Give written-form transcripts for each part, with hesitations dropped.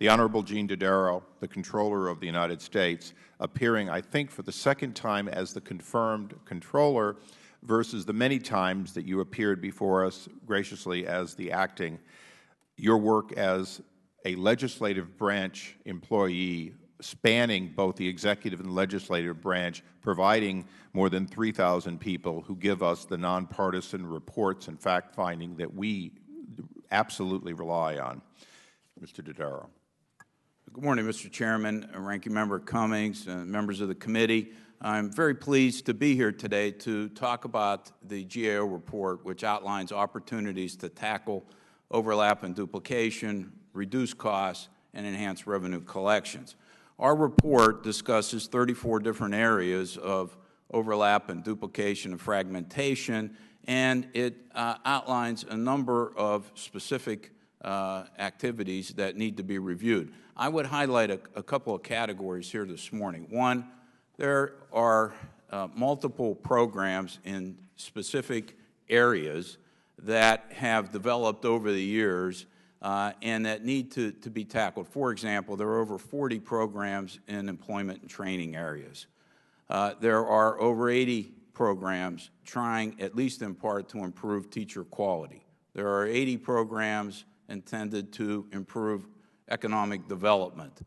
The Honorable Gene Dodaro, the Comptroller of the United States, appearing, I think, for the second time as the confirmed Comptroller versus the many times that you appeared before us graciously as the acting. Your work as a legislative branch employee spanning both the executive and legislative branch, providing more than 3,000 people who give us the nonpartisan reports and fact-finding that we absolutely rely on. Mr. Dodaro. Good morning, Mr. Chairman, Ranking Member Cummings, and members of the committee. I'm very pleased to be here today to talk about the GAO report, which outlines opportunities to tackle overlap and duplication, reduce costs, and enhance revenue collections. Our report discusses 34 different areas of overlap and duplication and fragmentation, and it outlines a number of specific activities that need to be reviewed. I would highlight a couple of categories here this morning. One, there are multiple programs in specific areas that have developed over the years and that need to be tackled. For example, there are over 40 programs in employment and training areas. There are over 80 programs trying, at least in part, to improve teacher quality. There are 80 programs intended to improve economic development.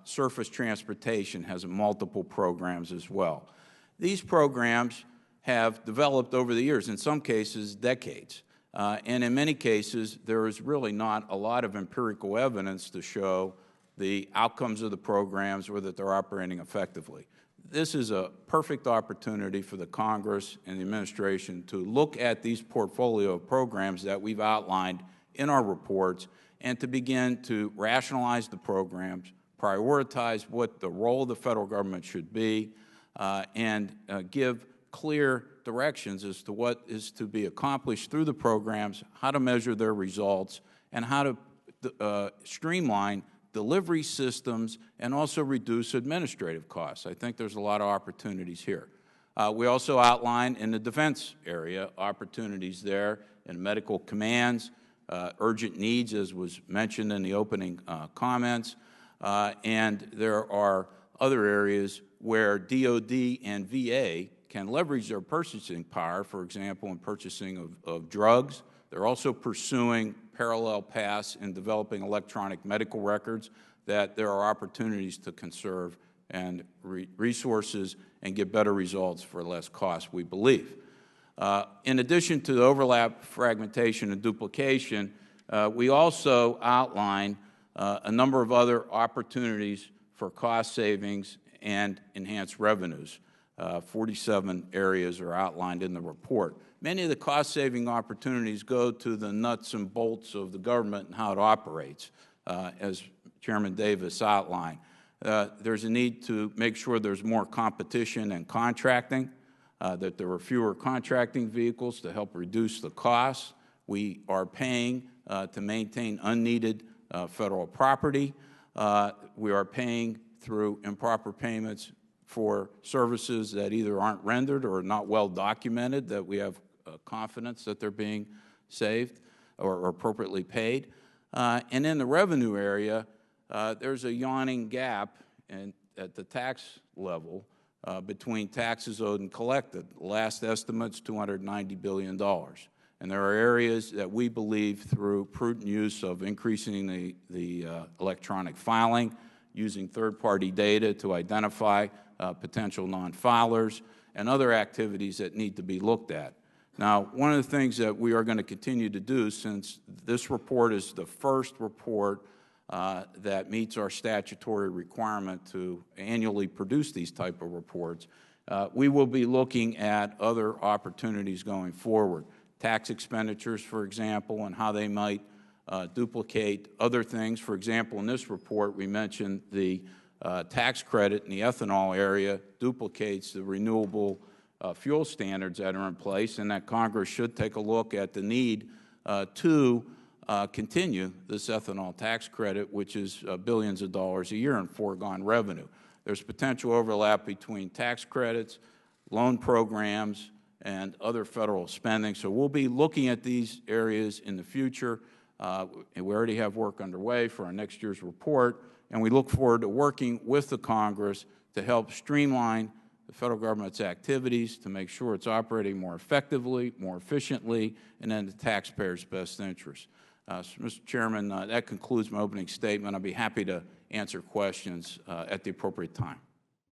Surface transportation has multiple programs as well. These programs have developed over the years, in some cases decades, and in many cases there is really not a lot of empirical evidence to show the outcomes of the programs or that they're operating effectively. This is a perfect opportunity for the Congress and the administration to look at these portfolio of programs that we've outlined in our reports and to begin to rationalize the programs, prioritize what the role of the federal government should be, and give clear directions as to what is to be accomplished through the programs, how to measure their results, and how to streamline delivery systems and also reduce administrative costs. I think there's a lot of opportunities here. We also outline in the defense area opportunities there in medical commands, urgent needs, as was mentioned in the opening comments, and there are other areas where DOD and VA can leverage their purchasing power, for example, in purchasing of drugs. They're also pursuing parallel paths in developing electronic medical records that there are opportunities to conserve and resources and get better results for less cost, we believe. In addition to the overlap, fragmentation, and duplication, we also outline a number of other opportunities for cost savings and enhanced revenues. 47 areas are outlined in the report. Many of the cost-saving opportunities go to the nuts and bolts of the government and how it operates, as Chairman Davis outlined. There's a need to make sure there's more competition and contracting, that there are fewer contracting vehicles to help reduce the costs. We are paying to maintain unneeded federal property. We are paying through improper payments for services that either aren't rendered or not well documented, that we have confidence that they're being saved or appropriately paid. And in the revenue area, there's a yawning gap at the tax level between taxes owed and collected. Last estimate's $290 billion. And there are areas that we believe, through prudent use of increasing the electronic filing, using third-party data to identify potential non-filers, and other activities that need to be looked at. Now, one of the things that we are going to continue to do, since this report is the first report that meets our statutory requirement to annually produce these type of reports, we will be looking at other opportunities going forward. Tax expenditures, for example, and how they might duplicate other things. For example, in this report, we mentioned the tax credit in the ethanol area duplicates the renewable fuel standards that are in place, and that Congress should take a look at the need to continue this ethanol tax credit, which is billions of dollars a year in foregone revenue. There's potential overlap between tax credits, loan programs, and other federal spending. So we'll be looking at these areas in the future. We already have work underway for our next year's report, and we look forward to working with the Congress to help streamline the federal government's activities to make sure it's operating more effectively, more efficiently, and in the taxpayers' best interest. So, Mr. Chairman, that concludes my opening statement. I'll be happy to answer questions at the appropriate time.